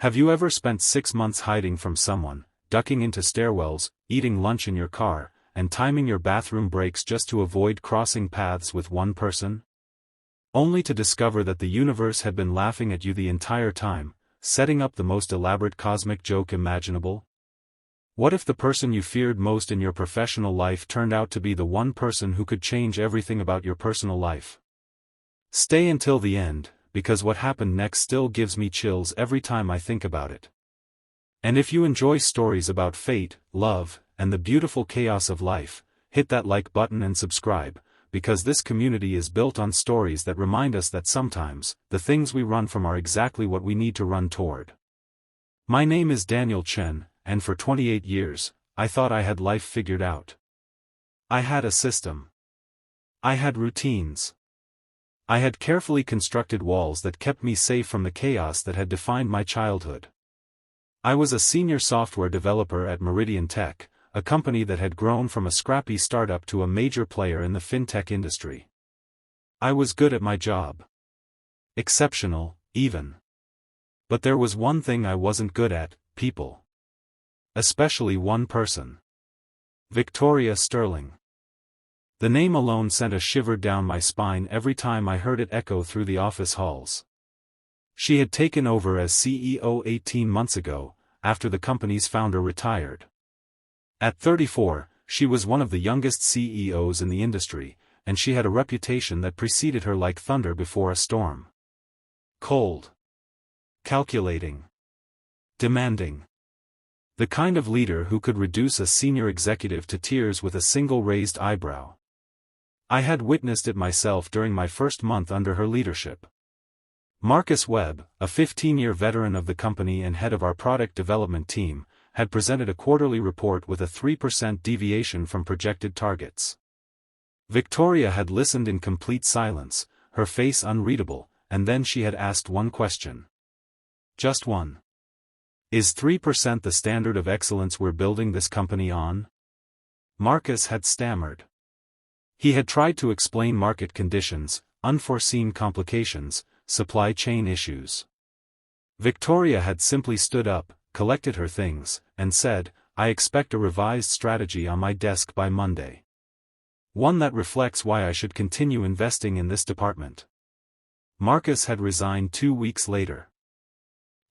Have you ever spent 6 months hiding from someone, ducking into stairwells, eating lunch in your car, and timing your bathroom breaks just to avoid crossing paths with one person? Only to discover that the universe had been laughing at you the entire time, setting up the most elaborate cosmic joke imaginable? What if the person you feared most in your professional life turned out to be the one person who could change everything about your personal life? Stay until the end, because what happened next still gives me chills every time I think about it. And if you enjoy stories about fate, love, and the beautiful chaos of life, hit that like button and subscribe, because this community is built on stories that remind us that sometimes, the things we run from are exactly what we need to run toward. My name is Daniel Chen, and for 28 years, I thought I had life figured out. I had a system. I had routines. I had carefully constructed walls that kept me safe from the chaos that had defined my childhood. I was a senior software developer at Meridian Tech, a company that had grown from a scrappy startup to a major player in the fintech industry. I was good at my job. Exceptional, even. But there was one thing I wasn't good at: people. Especially one person. Victoria Sterling. The name alone sent a shiver down my spine every time I heard it echo through the office halls. She had taken over as CEO 18 months ago, after the company's founder retired. At 34, she was one of the youngest CEOs in the industry, and she had a reputation that preceded her like thunder before a storm. Cold. Calculating. Demanding. The kind of leader who could reduce a senior executive to tears with a single raised eyebrow. I had witnessed it myself during my first month under her leadership. Marcus Webb, a 15-year veteran of the company and head of our product development team, had presented a quarterly report with a 3% deviation from projected targets. Victoria had listened in complete silence, her face unreadable, and then she had asked one question. Just one. Is 3% the standard of excellence we're building this company on? Marcus had stammered. He had tried to explain market conditions, unforeseen complications, supply chain issues. Victoria had simply stood up, collected her things, and said, "I expect a revised strategy on my desk by Monday. One that reflects why I should continue investing in this department." Marcus had resigned 2 weeks later.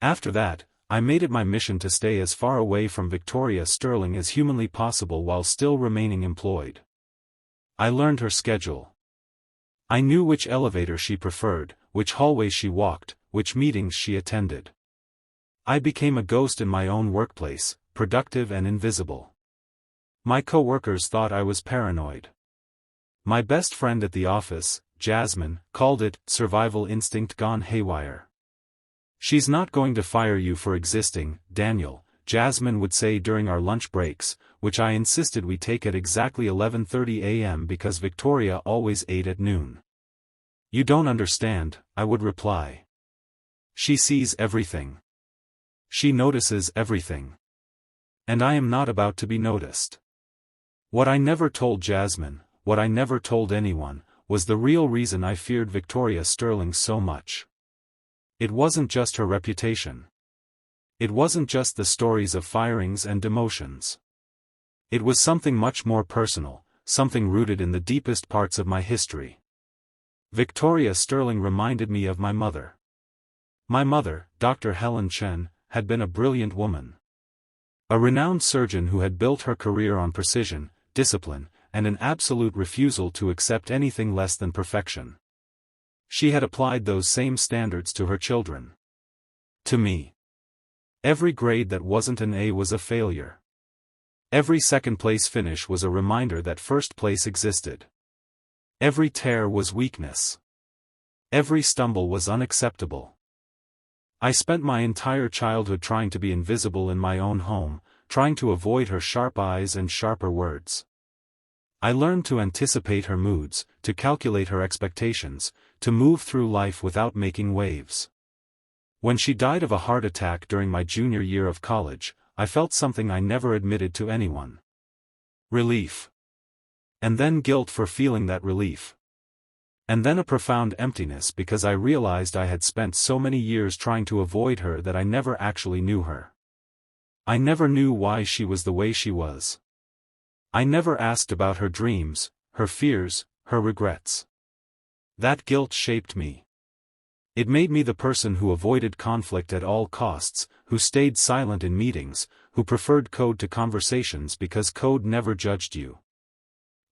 After that, I made it my mission to stay as far away from Victoria Sterling as humanly possible while still remaining employed. I learned her schedule. I knew which elevator she preferred, which hallways she walked, which meetings she attended. I became a ghost in my own workplace, productive and invisible. My co-workers thought I was paranoid. My best friend at the office, Jasmine, called it survival instinct gone haywire. "She's not going to fire you for existing, Daniel," Jasmine would say during our lunch breaks, which I insisted we take at exactly 11:30 a.m. because Victoria always ate at noon. "You don't understand," I would reply. "She sees everything. She notices everything. And I am not about to be noticed." What I never told Jasmine, what I never told anyone, was the real reason I feared Victoria Sterling so much. It wasn't just her reputation. It wasn't just the stories of firings and demotions. It was something much more personal, something rooted in the deepest parts of my history. Victoria Sterling reminded me of my mother. My mother, Dr. Helen Chen, had been a brilliant woman. A renowned surgeon who had built her career on precision, discipline, and an absolute refusal to accept anything less than perfection. She had applied those same standards to her children. To me. Every grade that wasn't an A was a failure. Every second-place finish was a reminder that first place existed. Every tear was weakness. Every stumble was unacceptable. I spent my entire childhood trying to be invisible in my own home, trying to avoid her sharp eyes and sharper words. I learned to anticipate her moods, to calculate her expectations, to move through life without making waves. When she died of a heart attack during my junior year of college, I felt something I never admitted to anyone. Relief. And then guilt for feeling that relief. And then a profound emptiness because I realized I had spent so many years trying to avoid her that I never actually knew her. I never knew why she was the way she was. I never asked about her dreams, her fears, her regrets. That guilt shaped me. It made me the person who avoided conflict at all costs, who stayed silent in meetings, who preferred code to conversations because code never judged you.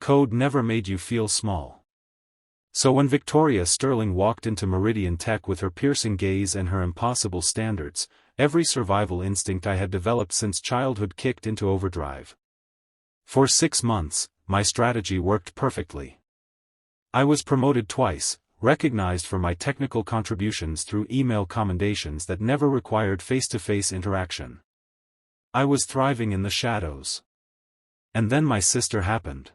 Code never made you feel small. So when Victoria Sterling walked into Meridian Tech with her piercing gaze and her impossible standards, every survival instinct I had developed since childhood kicked into overdrive. For 6 months, my strategy worked perfectly. I was promoted twice, recognized for my technical contributions through email commendations that never required face-to-face interaction. I was thriving in the shadows. And then my sister happened.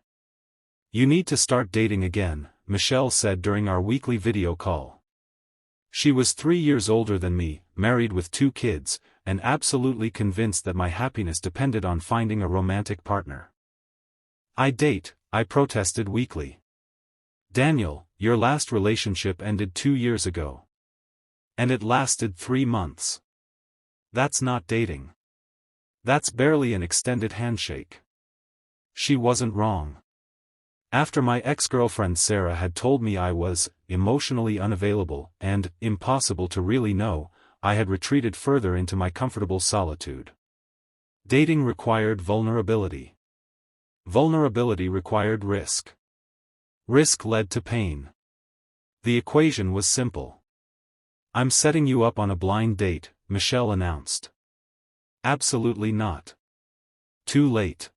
"You need to start dating again," Michelle said during our weekly video call. She was 3 years older than me, married with 2 kids, and absolutely convinced that my happiness depended on finding a romantic partner. "I date," I protested weakly. "Daniel, your last relationship ended 2 years ago. And it lasted 3 months. That's not dating. That's barely an extended handshake." She wasn't wrong. After my ex-girlfriend Sarah had told me I was emotionally unavailable and impossible to really know, I had retreated further into my comfortable solitude. Dating required vulnerability. Vulnerability required risk. Risk led to pain. The equation was simple. "I'm setting you up on a blind date," Michelle announced. "Absolutely not. Too late.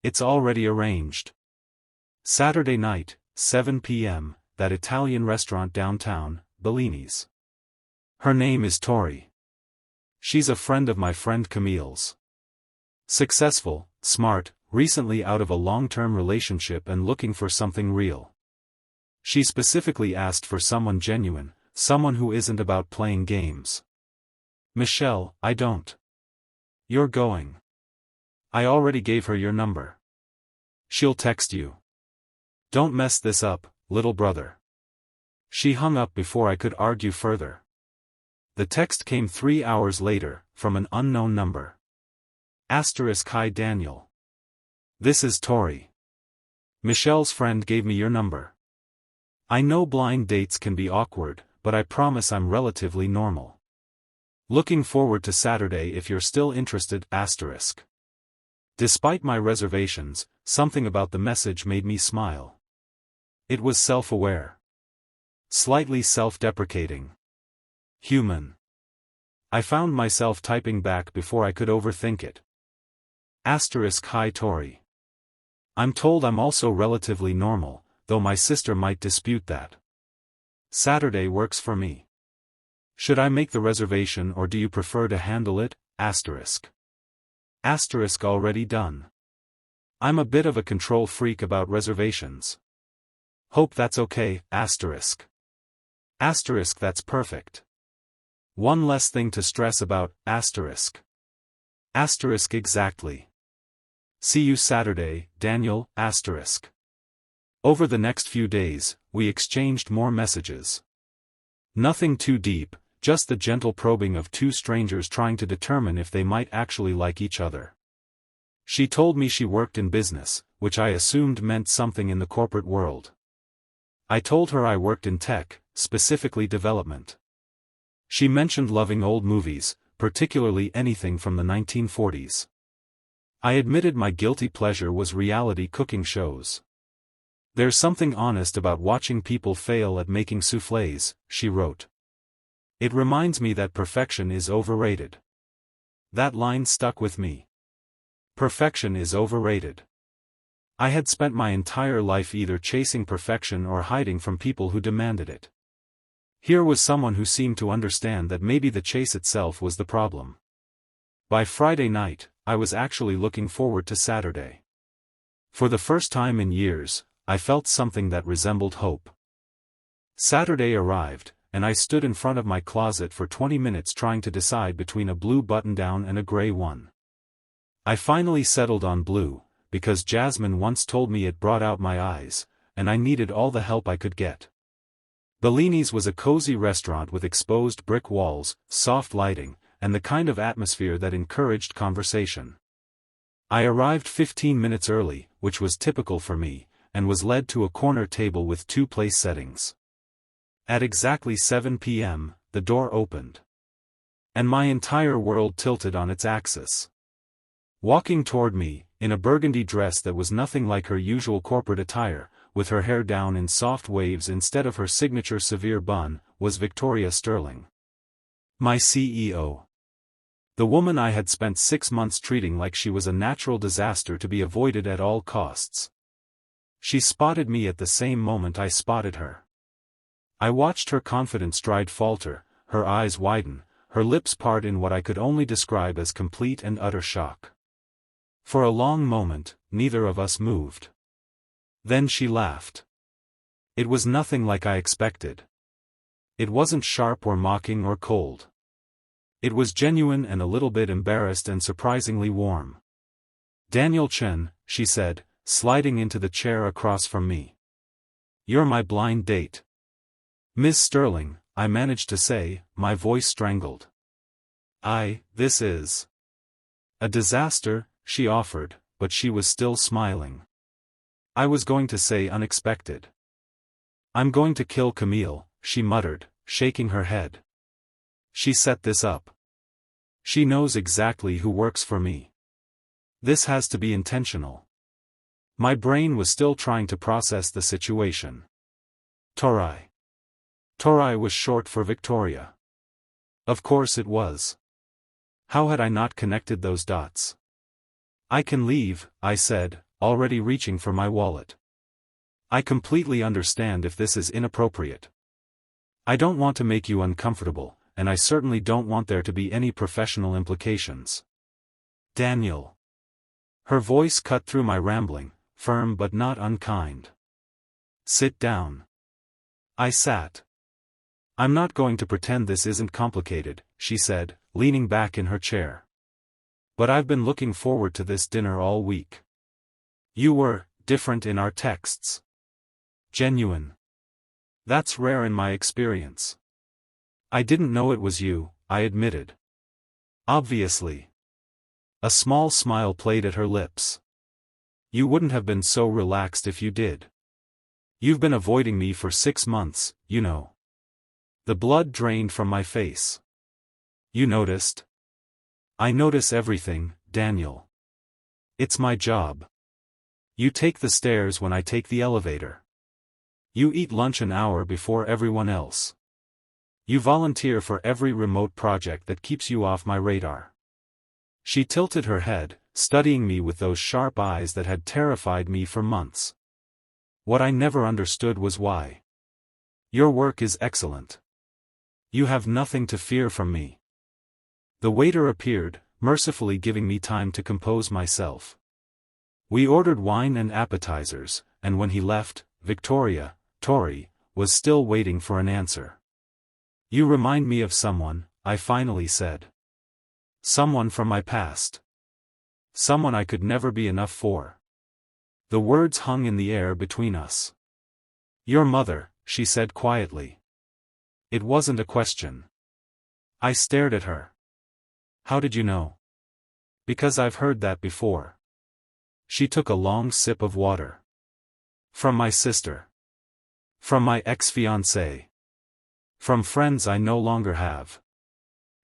It's already arranged. Saturday night, 7 p.m., that Italian restaurant downtown, Bellini's. Her name is Tori. She's a friend of my friend Camille's. Successful, smart, recently out of a long-term relationship and looking for something real. She specifically asked for someone genuine, someone who isn't about playing games." "Michelle, I don't." "You're going." "I already gave her your number. She'll text you." "Don't mess this up, little brother." She hung up before I could argue further. The text came 3 hours later, from an unknown number. *Hi Daniel. This is Tori. Michelle's friend gave me your number. I know blind dates can be awkward, but I promise I'm relatively normal. Looking forward to Saturday if you're still interested. Despite my reservations, something about the message made me smile. It was self-aware. Slightly self-deprecating. Human. I found myself typing back before I could overthink it. Hi Tori. I'm told I'm also relatively normal, though my sister might dispute that. Saturday works for me. Should I make the reservation or do you prefer to handle it? Already done. I'm a bit of a control freak about reservations. Hope that's okay. That's perfect. One less thing to stress about. Exactly. See you Saturday, Daniel. Over the next few days, we exchanged more messages. Nothing too deep, just the gentle probing of 2 strangers trying to determine if they might actually like each other. She told me she worked in business, which I assumed meant something in the corporate world. I told her I worked in tech, specifically development. She mentioned loving old movies, particularly anything from the 1940s. I admitted my guilty pleasure was reality cooking shows. There's something honest about watching people fail at making soufflés, she wrote. It reminds me that perfection is overrated. That line stuck with me. Perfection is overrated. I had spent my entire life either chasing perfection or hiding from people who demanded it. Here was someone who seemed to understand that maybe the chase itself was the problem. By Friday night, I was actually looking forward to Saturday. For the first time in years, I felt something that resembled hope. Saturday arrived, and I stood in front of my closet for 20 minutes trying to decide between a blue button-down and a gray one. I finally settled on blue, because Jasmine once told me it brought out my eyes, and I needed all the help I could get. Bellini's was a cozy restaurant with exposed brick walls, soft lighting, and the kind of atmosphere that encouraged conversation. I arrived 15 minutes early, which was typical for me, and was led to a corner table with 2 place settings. At exactly 7 p.m., the door opened. And my entire world tilted on its axis. Walking toward me, in a burgundy dress that was nothing like her usual corporate attire, with her hair down in soft waves instead of her signature severe bun, was Victoria Sterling. My CEO. The woman I had spent 6 months treating like she was a natural disaster to be avoided at all costs. She spotted me at the same moment I spotted her. I watched her confident stride falter, her eyes widen, her lips part in what I could only describe as complete and utter shock. For a long moment, neither of us moved. Then she laughed. It was nothing like I expected. It wasn't sharp or mocking or cold. It was genuine and a little bit embarrassed and surprisingly warm. "Daniel Chen," she said, sliding into the chair across from me. "You're my blind date." "Miss Sterling," I managed to say, my voice strangled. This is a disaster," she offered, but she was still smiling. I was going to say unexpected. "I'm going to kill Camille," she muttered, shaking her head. "She set this up. She knows exactly who works for me. This has to be intentional." My brain was still trying to process the situation. Torai. Torai was short for Victoria. Of course it was. How had I not connected those dots? "I can leave," I said, already reaching for my wallet. "I completely understand if this is inappropriate. I don't want to make you uncomfortable, and I certainly don't want there to be any professional implications." "Daniel." Her voice cut through my rambling, firm but not unkind. "Sit down." I sat. "I'm not going to pretend this isn't complicated," she said, leaning back in her chair. "But I've been looking forward to this dinner all week. You were different in our texts. Genuine. That's rare in my experience." "I didn't know it was you," I admitted. "Obviously." A small smile played at her lips. "You wouldn't have been so relaxed if you did. You've been avoiding me for 6 months, you know." The blood drained from my face. "You noticed?" "I notice everything, Daniel. It's my job. You take the stairs when I take the elevator. You eat lunch an hour before everyone else. You volunteer for every remote project that keeps you off my radar." She tilted her head, studying me with those sharp eyes that had terrified me for months. "What I never understood was why. Your work is excellent. You have nothing to fear from me." The waiter appeared, mercifully giving me time to compose myself. We ordered wine and appetizers, and when he left, Victoria, Tori, was still waiting for an answer. "You remind me of someone," I finally said. "Someone from my past. Someone I could never be enough for." The words hung in the air between us. "Your mother," she said quietly. It wasn't a question. I stared at her. "How did you know?" "Because I've heard that before." She took a long sip of water. "From my sister. From my ex-fiancé. From friends I no longer have.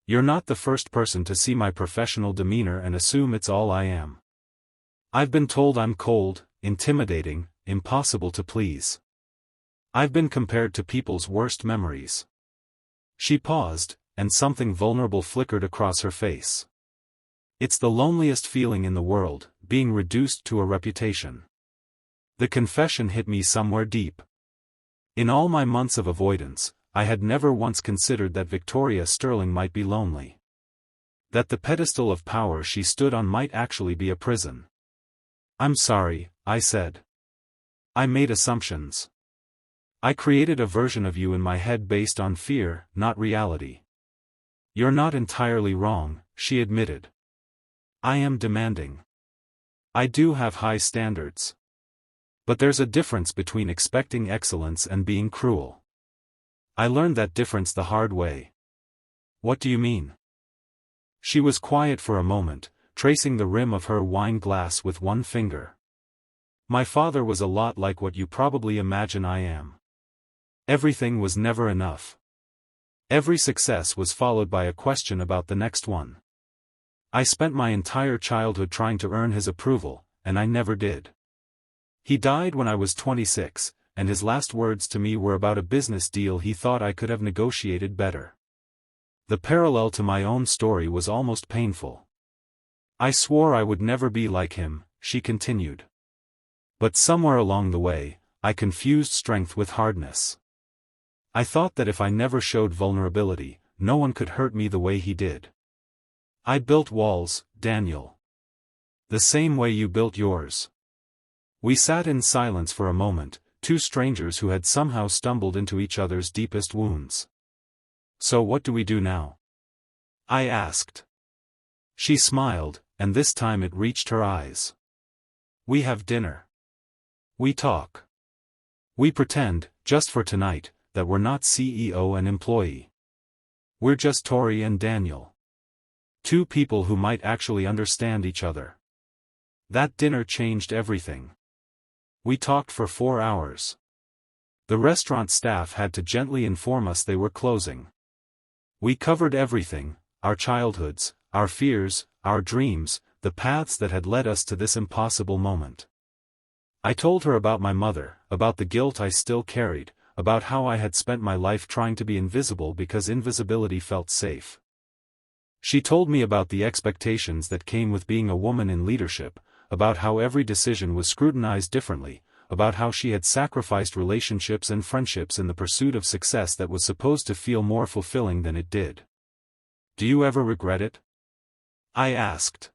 You're not the first person to see my professional demeanor and assume it's all I am. I've been told I'm cold, intimidating, impossible to please. I've been compared to people's worst memories." She paused, and something vulnerable flickered across her face. "It's the loneliest feeling in the world, being reduced to a reputation." The confession hit me somewhere deep. In all my months of avoidance, I had never once considered that Victoria Sterling might be lonely. That the pedestal of power she stood on might actually be a prison. "I'm sorry," I said. "I made assumptions. I created a version of you in my head based on fear, not reality." "You're not entirely wrong," she admitted. "I am demanding. I do have high standards. But there's a difference between expecting excellence and being cruel. I learned that difference the hard way. What do you mean? She was quiet for a moment, tracing the rim of her wine glass with one finger. My father was a lot like what you probably imagine I am. Everything was never enough. Every success was followed by a question about the next one. I spent my entire childhood trying to earn his approval, and I never did. He died when I was 26, and his last words to me were about a business deal he thought I could have negotiated better. The parallel to my own story was almost painful. I swore I would never be like him, she continued. But somewhere along the way, I confused strength with hardness. I thought that if I never showed vulnerability, no one could hurt me the way he did. I built walls, Daniel. The same way you built yours. We sat in silence for a moment, two strangers who had somehow stumbled into each other's deepest wounds. So what do we do now? I asked. She smiled, and this time it reached her eyes. We have dinner. We talk. We pretend, just for tonight, that we're not CEO and employee. We're just Tori and Daniel. Two people who might actually understand each other. That dinner changed everything. We talked for 4 hours. The restaurant staff had to gently inform us they were closing. We covered everything, our childhoods, our fears, our dreams, the paths that had led us to this impossible moment. I told her about my mother, about the guilt I still carried, about how I had spent my life trying to be invisible because invisibility felt safe. She told me about the expectations that came with being a woman in leadership, about how every decision was scrutinized differently, about how she had sacrificed relationships and friendships in the pursuit of success that was supposed to feel more fulfilling than it did. Do you ever regret it? I asked.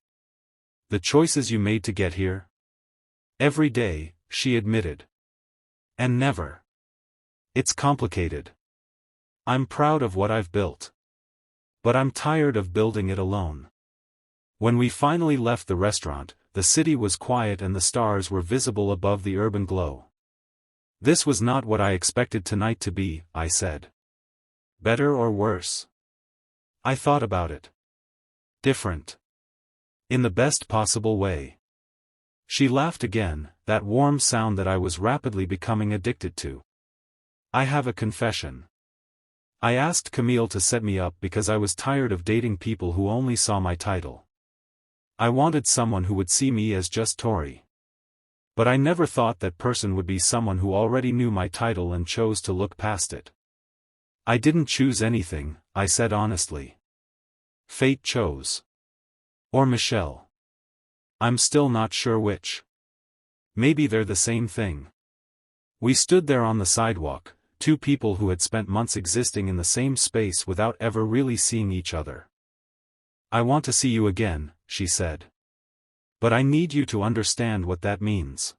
The choices you made to get here? Every day, she admitted. And never. It's complicated. I'm proud of what I've built. But I'm tired of building it alone. When we finally left the restaurant, the city was quiet and the stars were visible above the urban glow. This was not what I expected tonight to be, I said. Better or worse? I thought about it. Different. In the best possible way. She laughed again, that warm sound that I was rapidly becoming addicted to. I have a confession. I asked Camille to set me up because I was tired of dating people who only saw my title. I wanted someone who would see me as just Tori. But I never thought that person would be someone who already knew my title and chose to look past it. I didn't choose anything, I said honestly. Fate chose. Or Michelle. I'm still not sure which. Maybe they're the same thing. We stood there on the sidewalk, two people who had spent months existing in the same space without ever really seeing each other. I want to see you again, she said. But I need you to understand what that means.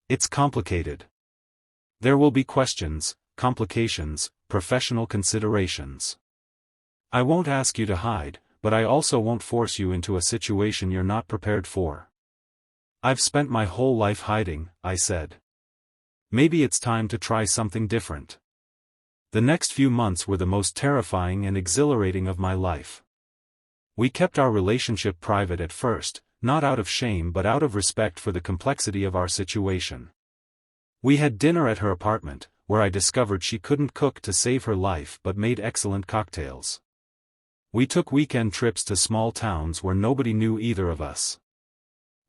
It's complicated. There will be questions, complications, professional considerations. I won't ask you to hide, but I also won't force you into a situation you're not prepared for. I've spent my whole life hiding, I said. Maybe it's time to try something different. The next few months were the most terrifying and exhilarating of my life. We kept our relationship private at first, not out of shame but out of respect for the complexity of our situation. We had dinner at her apartment, where I discovered she couldn't cook to save her life but made excellent cocktails. We took weekend trips to small towns where nobody knew either of us.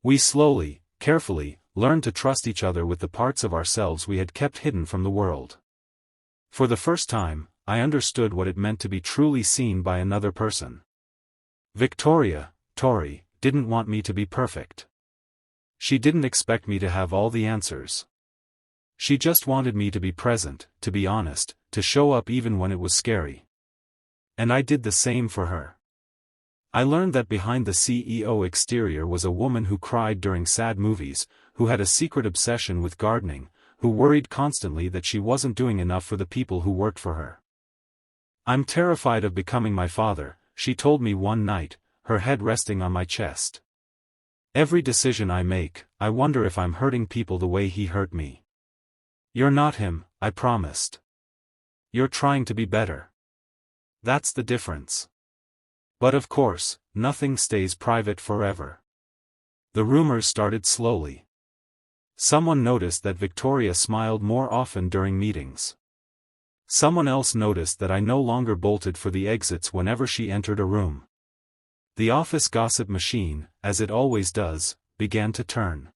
We slowly, carefully, learned to trust each other with the parts of ourselves we had kept hidden from the world. For the first time, I understood what it meant to be truly seen by another person. Victoria, Tori, didn't want me to be perfect. She didn't expect me to have all the answers. She just wanted me to be present, to be honest, to show up even when it was scary. And I did the same for her. I learned that behind the CEO exterior was a woman who cried during sad movies, who had a secret obsession with gardening, who worried constantly that she wasn't doing enough for the people who worked for her. I'm terrified of becoming my father, she told me one night, her head resting on my chest. Every decision I make, I wonder if I'm hurting people the way he hurt me. You're not him, I promised. You're trying to be better. That's the difference. But of course, nothing stays private forever. The rumors started slowly. Someone noticed that Victoria smiled more often during meetings. Someone else noticed that I no longer bolted for the exits whenever she entered a room. The office gossip machine, as it always does, began to turn.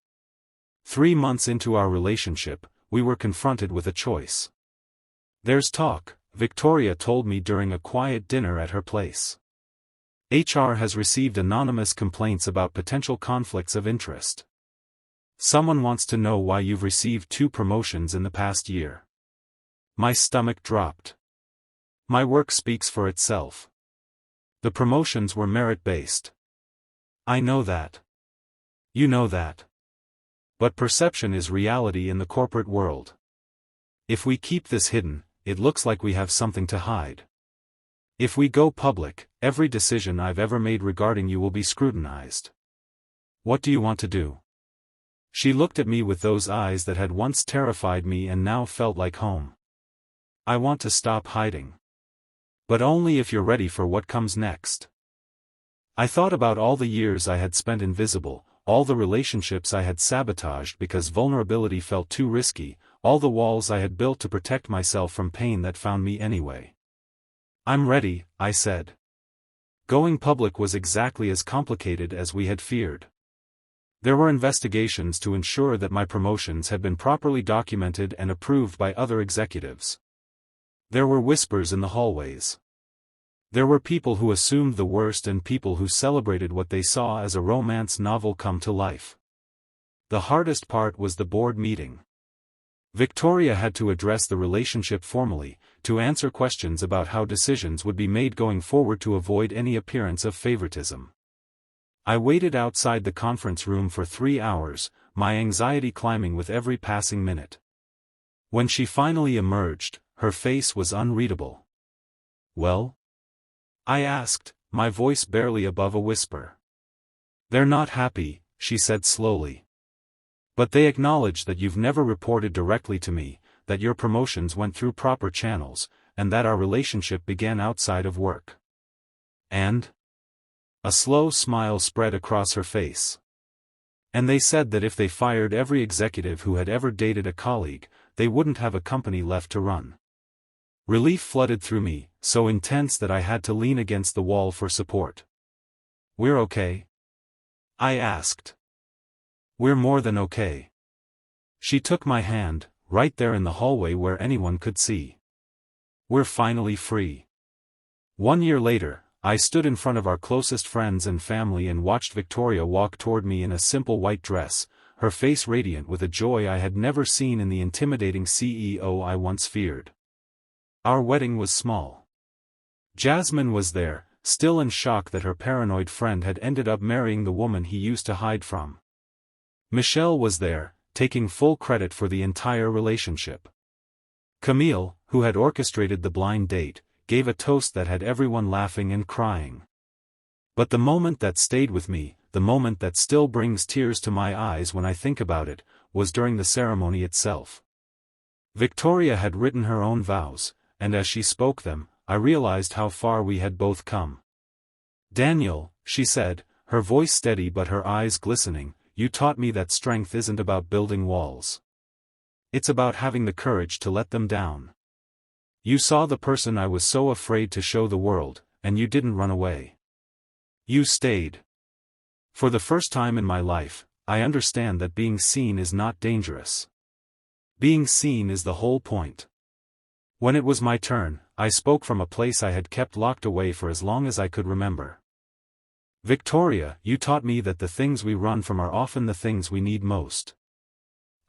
3 months into our relationship, we were confronted with a choice. There's talk, Victoria told me during a quiet dinner at her place. HR has received anonymous complaints about potential conflicts of interest. Someone wants to know why you've received 2 promotions in the past year. My stomach dropped. My work speaks for itself. The promotions were merit-based. I know that. You know that. But perception is reality in the corporate world. If we keep this hidden, it looks like we have something to hide. If we go public, every decision I've ever made regarding you will be scrutinized. What do you want to do? She looked at me with those eyes that had once terrified me and now felt like home. I want to stop hiding. But only if you're ready for what comes next. I thought about all the years I had spent invisible, all the relationships I had sabotaged because vulnerability felt too risky, all the walls I had built to protect myself from pain that found me anyway. I'm ready, I said. Going public was exactly as complicated as we had feared. There were investigations to ensure that my promotions had been properly documented and approved by other executives. There were whispers in the hallways. There were people who assumed the worst and people who celebrated what they saw as a romance novel come to life. The hardest part was the board meeting. Victoria had to address the relationship formally, to answer questions about how decisions would be made going forward to avoid any appearance of favoritism. I waited outside the conference room for 3 hours, my anxiety climbing with every passing minute. When she finally emerged, her face was unreadable. Well? I asked, my voice barely above a whisper. They're not happy, she said slowly. But they acknowledge that you've never reported directly to me, that your promotions went through proper channels, and that our relationship began outside of work. And? A slow smile spread across her face. And they said that if they fired every executive who had ever dated a colleague, they wouldn't have a company left to run. Relief flooded through me, so intense that I had to lean against the wall for support. We're okay? I asked. We're more than okay. She took my hand, right there in the hallway where anyone could see. We're finally free. 1 year later, I stood in front of our closest friends and family and watched Victoria walk toward me in a simple white dress, her face radiant with a joy I had never seen in the intimidating CEO I once feared. Our wedding was small. Jasmine was there, still in shock that her paranoid friend had ended up marrying the woman he used to hide from. Michelle was there, taking full credit for the entire relationship. Camille, who had orchestrated the blind date, gave a toast that had everyone laughing and crying. But the moment that stayed with me, the moment that still brings tears to my eyes when I think about it, was during the ceremony itself. Victoria had written her own vows, and as she spoke them, I realized how far we had both come. Daniel, she said, her voice steady but her eyes glistening, you taught me that strength isn't about building walls. It's about having the courage to let them down. You saw the person I was so afraid to show the world, and you didn't run away. You stayed. For the first time in my life, I understand that being seen is not dangerous. Being seen is the whole point. When it was my turn, I spoke from a place I had kept locked away for as long as I could remember. Victoria, you taught me that the things we run from are often the things we need most.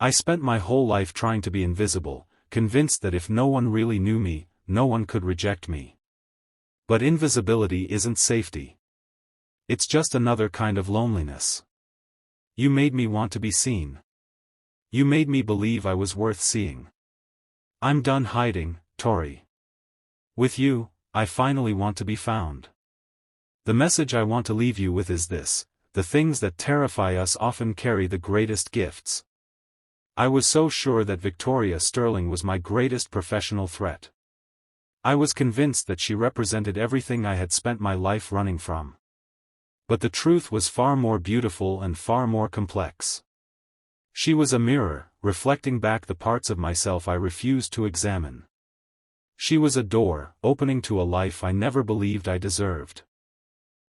I spent my whole life trying to be invisible, convinced that if no one really knew me, no one could reject me. But invisibility isn't safety. It's just another kind of loneliness. You made me want to be seen. You made me believe I was worth seeing. I'm done hiding, Tori. With you, I finally want to be found. The message I want to leave you with is this: the things that terrify us often carry the greatest gifts. I was so sure that Victoria Sterling was my greatest professional threat. I was convinced that she represented everything I had spent my life running from. But the truth was far more beautiful and far more complex. She was a mirror, reflecting back the parts of myself I refused to examine. She was a door, opening to a life I never believed I deserved.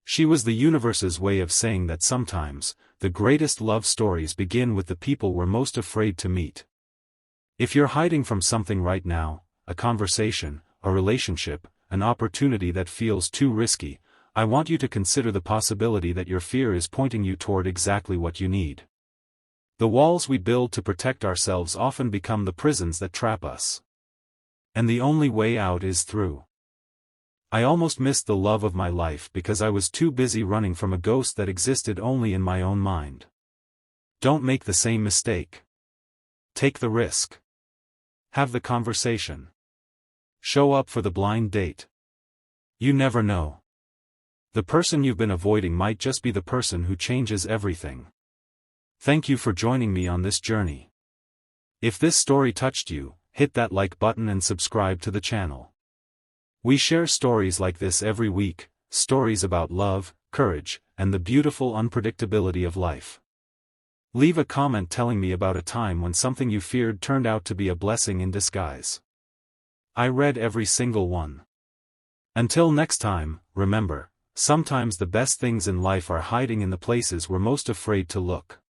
She was the universe's way of saying that sometimes, the greatest love stories begin with the people we're most afraid to meet. If you're hiding from something right now, a conversation, a relationship, an opportunity that feels too risky, I want you to consider the possibility that your fear is pointing you toward exactly what you need. The walls we build to protect ourselves often become the prisons that trap us. And the only way out is through. I almost missed the love of my life because I was too busy running from a ghost that existed only in my own mind. Don't make the same mistake. Take the risk. Have the conversation. Show up for the blind date. You never know. The person you've been avoiding might just be the person who changes everything. Thank you for joining me on this journey. If this story touched you, hit that like button and subscribe to the channel. We share stories like this every week, stories about love, courage, and the beautiful unpredictability of life. Leave a comment telling me about a time when something you feared turned out to be a blessing in disguise. I read every single one. Until next time, remember, sometimes the best things in life are hiding in the places we're most afraid to look.